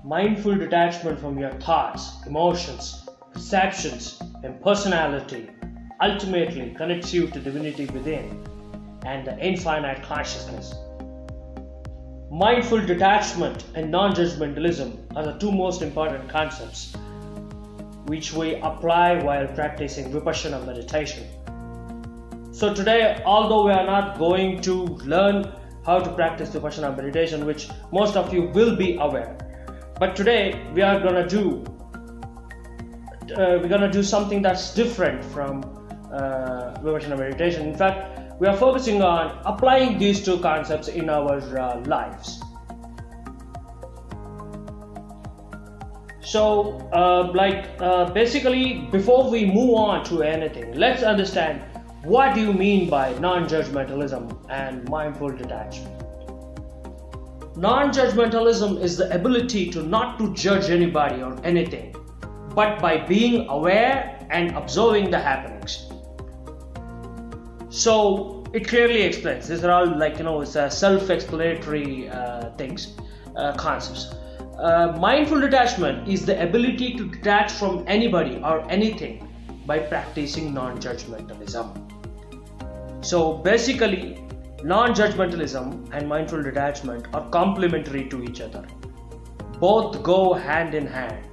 Mindful detachment from your thoughts, emotions, perceptions, and personality ultimately connects you to divinity within and the infinite consciousness. Mindful detachment and non-judgmentalism are the two most important concepts which we apply while practicing Vipassana meditation. So today, although we are not going to learn how to practice Vipassana meditation, which most of you will be aware, but today we are gonna do something that's different from Vipassana meditation. In fact, we are focusing on applying these two concepts in our lives. So, basically, before we move on to anything, let's understand what do you mean by non-judgmentalism and mindful detachment. Non-judgmentalism is the ability to not to judge anybody or anything, but by being aware and observing the happenings. So it clearly explains. These are all it's self-explanatory concepts. Mindful detachment is the ability to detach from anybody or anything by practicing non-judgmentalism. So basically, non-judgmentalism and mindful detachment are complementary to each other. Both go hand in hand.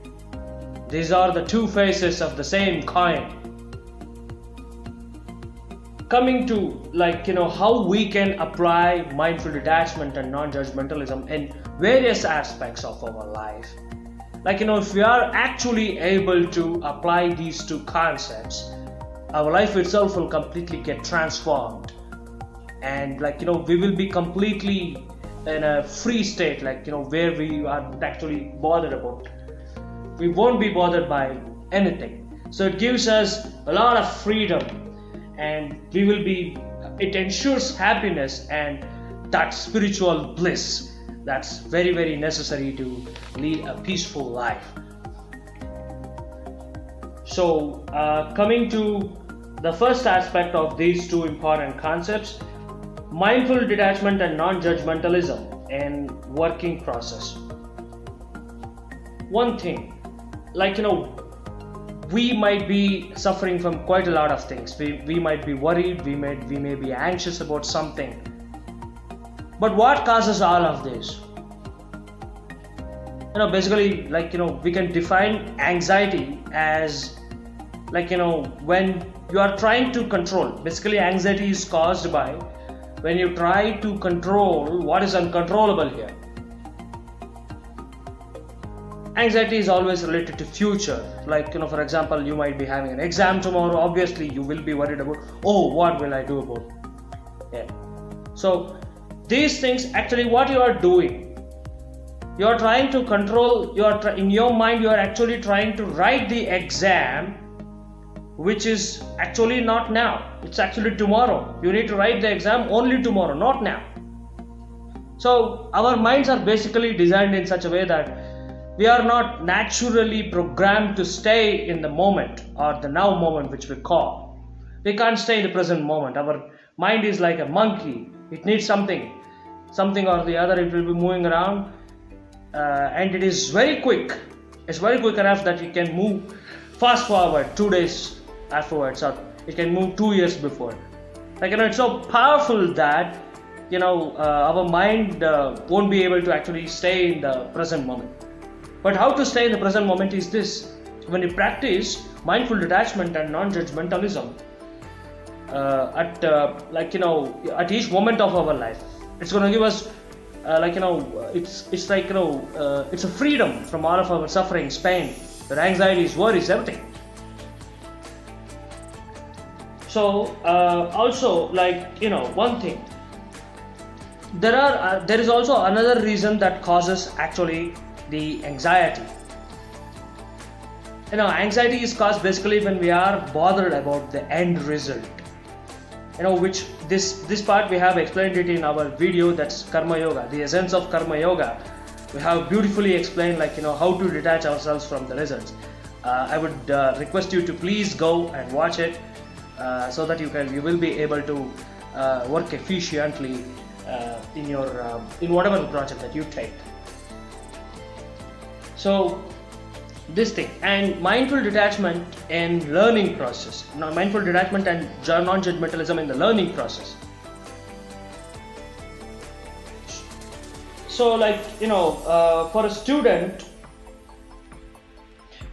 These are the two faces of the same coin. Coming to how we can apply mindful detachment and non-judgmentalism in various aspects of our life. If we are actually able to apply these two concepts, our life itself will completely get transformed, and we will be completely in a free state, where we are actually bothered about. We won't be bothered by anything. So it gives us a lot of freedom, and it ensures happiness and that spiritual bliss that's very, very necessary to lead a peaceful life. So coming to the first aspect of these two important concepts, mindful detachment and non-judgmentalism and working process. One thing, we might be suffering from quite a lot of things. We might be worried, we may be anxious about something. But what causes all of this? Basically, we can define anxiety as when you are trying to control. Basically, anxiety is caused by when you try to control what is uncontrollable here. Anxiety is always related to future. For example, you might be having an exam tomorrow. Obviously, you will be worried about, what will I do about it? Yeah. So these things, actually what you are doing, you are trying to control, in your mind you are actually trying to write the exam, which is actually not now. It's actually tomorrow. You need to write the exam only tomorrow, not now. So our minds are basically designed in such a way that we are not naturally programmed to stay in the moment, or the now moment, which we call. We can't stay in the present moment. Our mind is like a monkey. It needs something or the other. It will be moving around, and it is very quick. It's very quick enough that it can move fast forward 2 days afterwards, or it can move 2 years before. It's so powerful that our mind won't be able to actually stay in the present moment. But how to stay in the present moment is this: when you practice mindful detachment and non-judgmentalism at each moment of our life, it's going to give us it's a freedom from all of our sufferings, pain, anxieties, worries, everything. So also, one thing, there is also another reason that causes actually the anxiety. Anxiety is caused basically when we are bothered about the end result. Which this part we have explained it in our video, that's Karma Yoga, the essence of Karma Yoga. We have beautifully explained how to detach ourselves from the results. I would request you to please go and watch it, so that you will be able to work efficiently in whatever project that you take. So this thing, and mindful detachment in learning process. Now, mindful detachment and non-judgmentalism in the learning process. So like, for a student,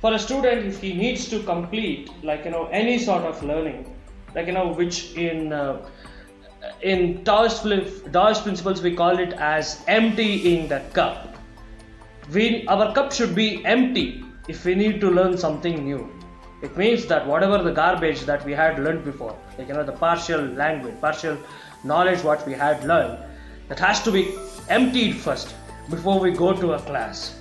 if he needs to complete like, any sort of learning, like, which in Taoist principles we call it as emptying the cup. Our cup should be empty if we need to learn something new. It means that whatever the garbage that we had learned before, like, the partial language, partial knowledge what we had learned, that has to be emptied first before we go to a class.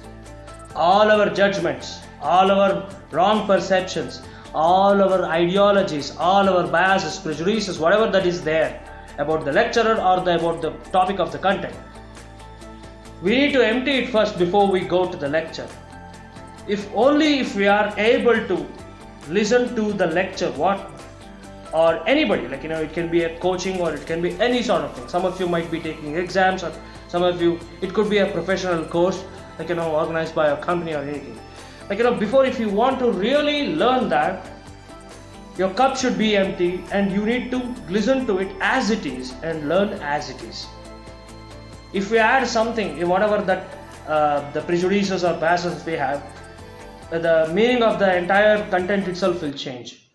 All our judgments, all our wrong perceptions, all our ideologies, all our biases, prejudices, whatever that is there about the lecturer or about the topic of the content, we need to empty it first before we go to the lecture. If we are able to listen to the lecture, or anybody, like, it can be a coaching or it can be any sort of thing. Some of you might be taking exams, or some of you, it could be a professional course, like, organized by a company or anything. Like, before, if you want to really learn that, your cup should be empty and you need to listen to it as it is and learn as it is. If we add something, whatever that the prejudices or biases we have, the meaning of the entire content itself will change.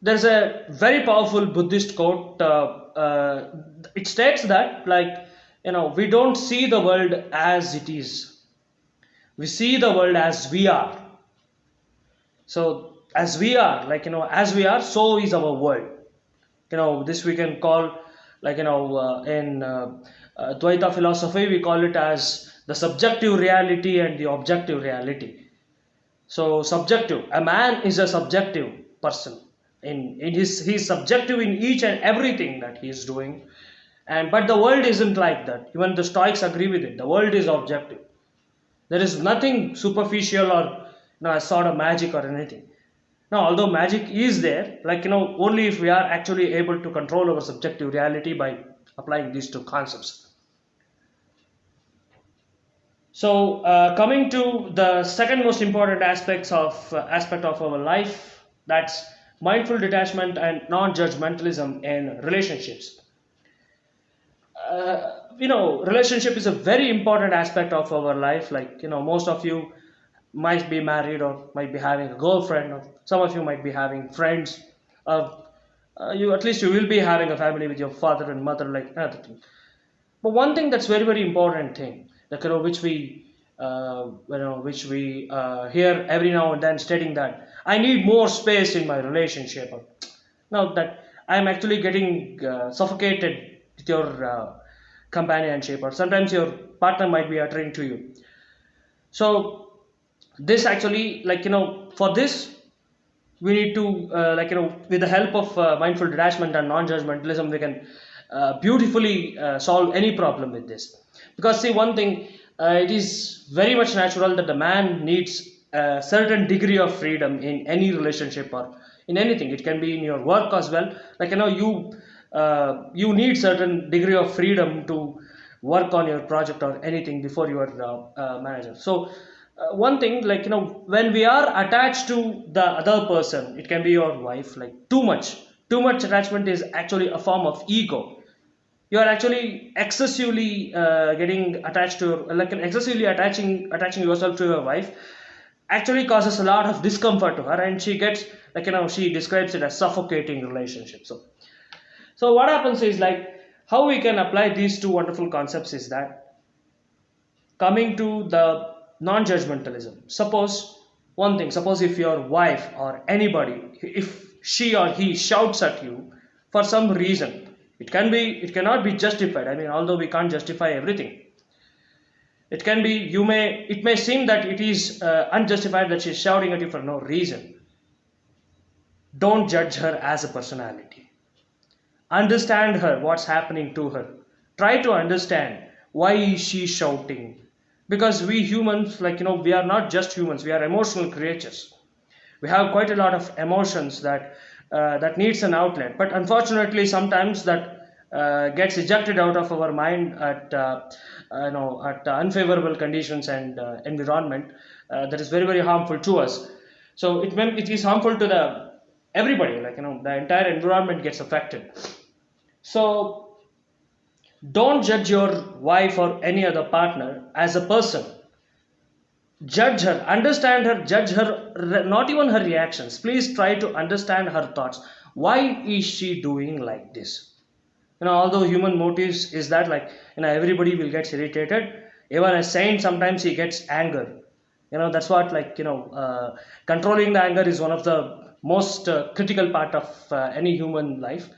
There's a very powerful Buddhist quote. It states that, like, we don't see the world as it is. We see the world as we are. So as we are, like, as we are, so is our world. This we can call, like, in Dvaita philosophy, we call it as the subjective reality and the objective reality. So subjective, a man is a subjective person. He's subjective in each and everything that he is doing, but the world isn't like that. Even the Stoics agree with it. The world is objective. There is nothing superficial or a sort of magic or anything. Now, although magic is there, like, only if we are actually able to control our subjective reality by applying these two concepts. So, coming to the second most important aspect of our life, that's mindful detachment and non-judgmentalism in relationships. Relationship is a very important aspect of our life. Like, most of you might be married or might be having a girlfriend, or some of you might be having friends. You will be having a family with your father and mother, like another thing. But one thing that's very, very important thing, like, which we hear every now and then, stating that I need more space in my relationship. Now that I'm actually getting suffocated with your companionship, or sometimes your partner might be uttering to you. So this actually, like, for this we need to with the help of mindful detachment and non-judgmentalism, we can beautifully solve any problem with this. Because see, one thing, it is very much natural that the man needs a certain degree of freedom in any relationship or in anything. It can be in your work as well. Like, you need certain degree of freedom to work on your project or anything before your manager. So one thing, like, when we are attached to the other person, it can be your wife, like too much attachment is actually a form of ego. You are actually excessively getting attached to, like, excessively attaching yourself to your wife actually causes a lot of discomfort to her, and she gets, like, she describes it as suffocating relationship. So what happens is, like, how we can apply these two wonderful concepts is that, coming to the non-judgmentalism, suppose if your wife or anybody, if she or he shouts at you for some reason, it cannot be justified. I mean, although we can't justify everything, it may seem that it is unjustified that she's shouting at you for no reason. Don't judge her as a personality. Understand her, what's happening to her. Try to understand why is she shouting. Because we humans, like, we are not just humans, we are emotional creatures. We have quite a lot of emotions that needs an outlet. But unfortunately, sometimes that gets ejected out of our mind at at unfavorable conditions and environment, that is very very harmful to us. So it is harmful to the everybody, like the entire environment gets affected. So don't judge your wife or any other partner as a person. Judge her, understand her, judge her, not even her reactions. Please try to understand her thoughts. Why is she doing like this? Although human motives is that, like, everybody will get irritated. Even a saint, sometimes he gets anger. That's what, like, controlling the anger is one of the most critical part of any human life.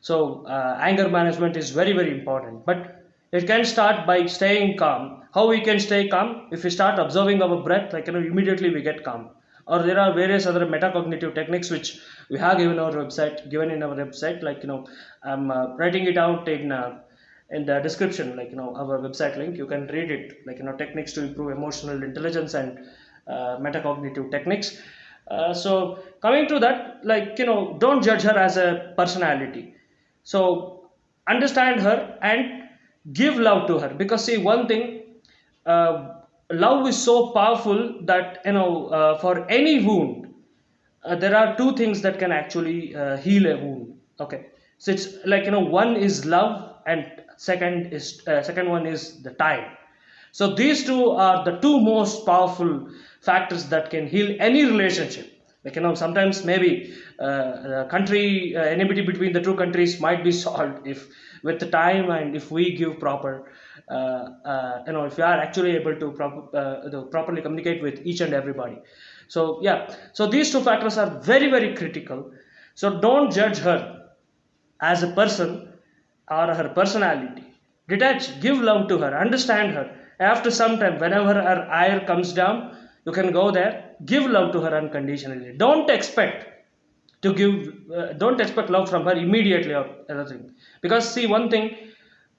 So anger management is very very important, but it can start by staying calm. How we can stay calm? If we start observing our breath, like, immediately we get calm. Or there are various other metacognitive techniques which we have given in our website, like, I'm writing it out in the description, like, our website link. You can read it, like, techniques to improve emotional intelligence and metacognitive techniques. So coming to that, like, don't judge her as a personality. So understand her and give love to her, because see one thing, love is so powerful that, for any wound, there are two things that can actually heal a wound. Okay, so it's like, one is love, and second one is the time. So these two are the two most powerful factors that can heal any relationship. Like, sometimes maybe enmity between the two countries might be solved if with the time, and if we give proper if we are actually able to properly communicate with each and everybody. So yeah, so these two factors are very very critical. So don't judge her as a person or her personality. Detach, give love to her, understand her. After some time, whenever her ire comes down, you can go there, give love to her unconditionally. Don't expect love from her immediately or anything. Because see one thing,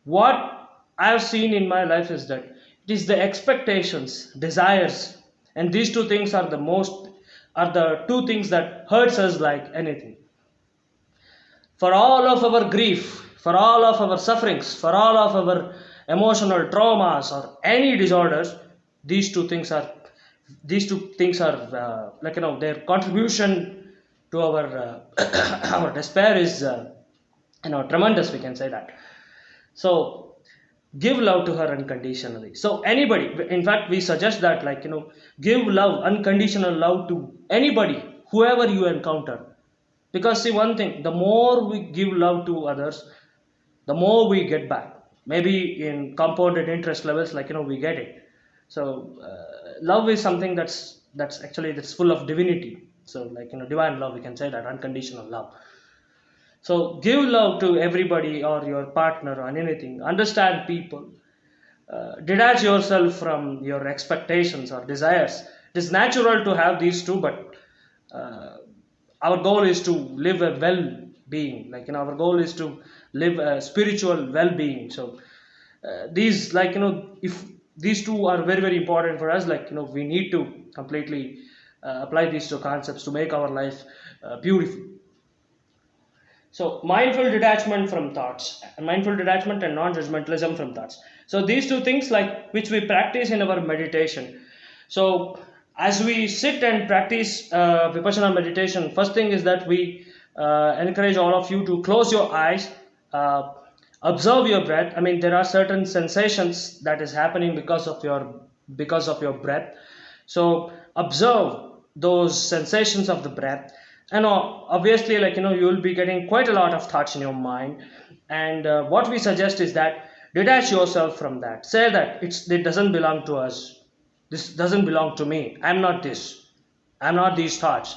what I have seen in my life is that it is the expectations, desires, and these two things are the two things that hurts us like anything. For all of our grief, for all of our sufferings, for all of our emotional traumas or any disorders, these two things are their contribution to our our despair is tremendous, we can say that. So give love to her unconditionally. So anybody, in fact, we suggest that, like, give love, unconditional love to anybody, whoever you encounter. Because see one thing, the more we give love to others, the more we get back, maybe in compounded interest levels, like, we get it. So love is something that's full of divinity. So, like, divine love, we can say that, unconditional love. So give love to everybody or your partner or anything. Understand people. Detach yourself from your expectations or desires. It is natural to have these two, but our goal is to live a well-being. Like, our goal is to live a spiritual well-being. So these, like, if these two are very very important for us, like, we need to completely apply these two concepts to make our life beautiful. So mindful detachment from thoughts, mindful detachment and non-judgmentalism from thoughts. So these two things, like, which we practice in our meditation. So as we sit and practice vipassana meditation, first thing is that we encourage all of you to close your eyes, observe your breath. I mean, there are certain sensations that is happening because of your breath. So observe those sensations of the breath. And obviously, like, you will be getting quite a lot of thoughts in your mind, and what we suggest is that detach yourself from that. Say that it doesn't belong to us, this doesn't belong to me, I'm not this, I'm not these thoughts,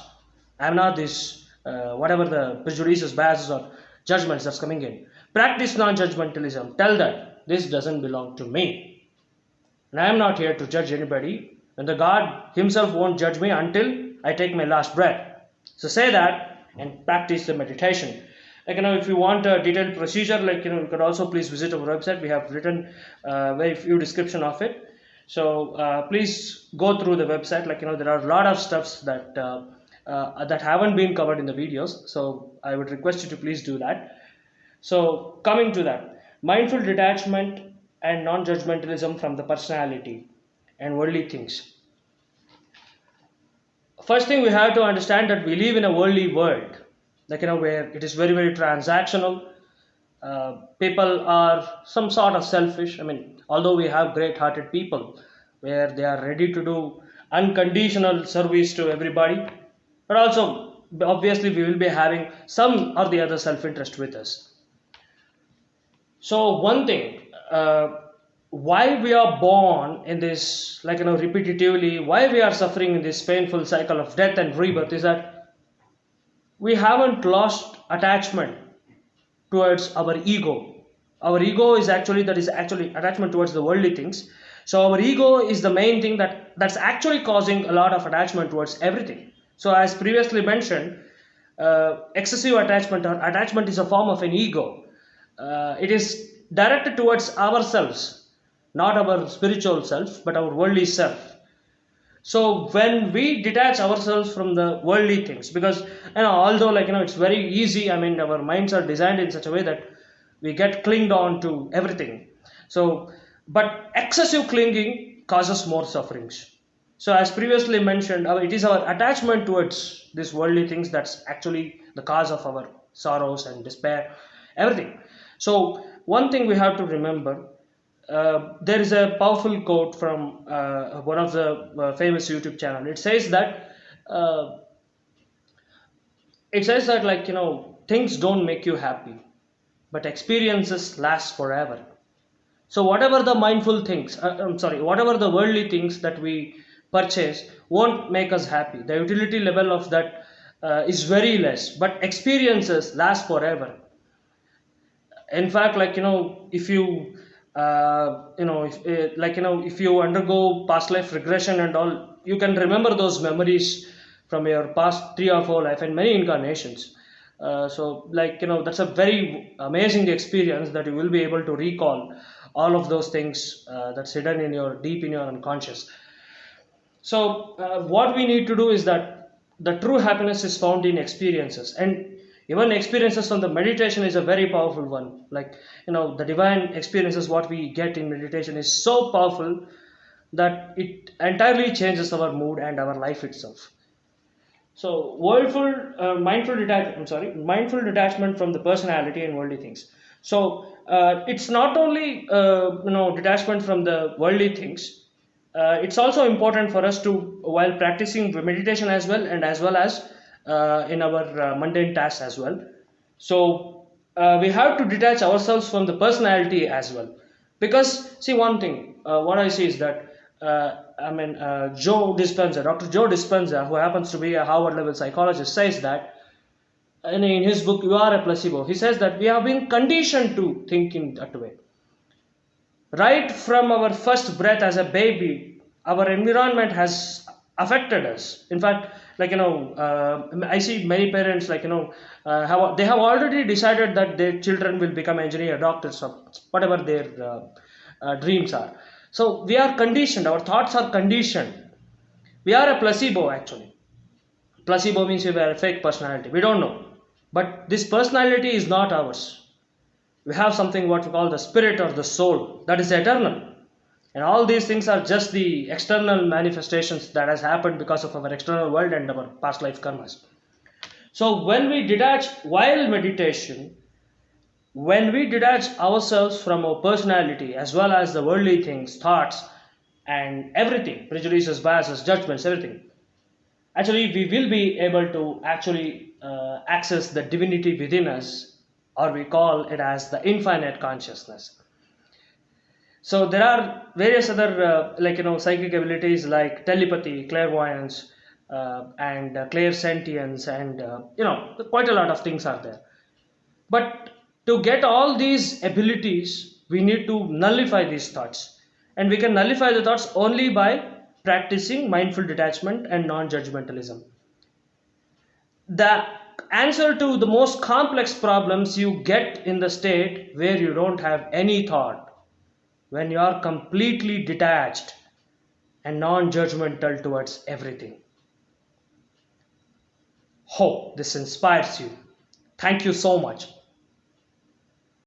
I'm not this, whatever the prejudices, biases or judgments that's coming in. Practice non-judgmentalism. Tell that this doesn't belong to me, and I am not here to judge anybody, and the God himself won't judge me until I take my last breath. So say that and practice the meditation. Like, if you want a detailed procedure, like, you could also please visit our website. We have written very few description of it. So please go through the website. Like, there are a lot of stuffs that that haven't been covered in the videos. So I would request you to please do that. So coming to that, mindful detachment and non-judgmentalism from the personality and worldly things. First thing, we have to understand that we live in a worldly world, like where it is very very transactional. People are some sort of selfish. I mean, although we have great-hearted people where they are ready to do unconditional service to everybody, but also obviously we will be having some or the other self-interest with us. So one thing, why we are born in this, repetitively, why we are suffering in this painful cycle of death and rebirth is that we haven't lost attachment towards our ego. Our ego is actually, that is actually attachment towards the worldly things. So our ego is the main thing that's actually causing a lot of attachment towards everything. So as previously mentioned, excessive attachment or attachment is a form of an ego. It is directed towards ourselves, not our spiritual self, but our worldly self. So when we detach ourselves from the worldly things, because although it's very easy, I mean our minds are designed in such a way that we get clinged on to everything. So but excessive clinging causes more sufferings. So as previously mentioned, it is our attachment towards these worldly things that's actually the cause of our sorrows and despair, everything. So one thing we have to remember, there is a powerful quote from one of the famous YouTube channel. Uh, it says that things don't make you happy, but experiences last forever. So whatever the mindful things, whatever the worldly things that we purchase won't make us happy. The utility level of that is very less, but experiences last forever. In fact, if you if you undergo past life regression and all, you can remember those memories from your past 3 or 4 life and many incarnations. So that's a very amazing experience that you will be able to recall all of those things that's hidden in your deep in your unconscious. So what we need to do is that the true happiness is found in experiences, and even experiences from the meditation is a very powerful one. The divine experiences what we get in meditation is so powerful that it entirely changes our mood and our life itself. So mindful detachment from the personality and worldly things. So it's not only detachment from the worldly things. It's also important for us to, while practicing meditation as well, and as well as in our mundane tasks as well. So we have to detach ourselves from the personality as well, because see, one thing what I see is that Dr. Joe Dispenza, who happens to be a Harvard level psychologist, says that in his book You Are a Placebo, he says that we have been conditioned to think in that way. Right from our first breath as a baby, our environment has affected us. In fact, I see many parents they have already decided that their children will become engineer, doctors, or whatever their dreams are. So we are conditioned, our thoughts are conditioned. We are a placebo actually. Placebo means we are a fake personality. We don't know. But this personality is not ours. We have something what we call the spirit or the soul that is eternal. And all these things are just the external manifestations that has happened because of our external world and our past life karmas. So when we detach while meditation, when we detach ourselves from our personality as well as the worldly things, thoughts, and everything, prejudices, biases, judgments, everything, actually we will be able to actually access the divinity within us, or we call it as the infinite consciousness. So there are various other psychic abilities like telepathy, clairvoyance, and clairsentience, and quite a lot of things are there. But to get all these abilities, we need to nullify these thoughts. And we can nullify the thoughts only by practicing mindful detachment and non-judgmentalism. The answer to the most complex problems you get in the state where you don't have any thought, when you are completely detached and non-judgmental towards everything. Hope this inspires you. Thank you so much.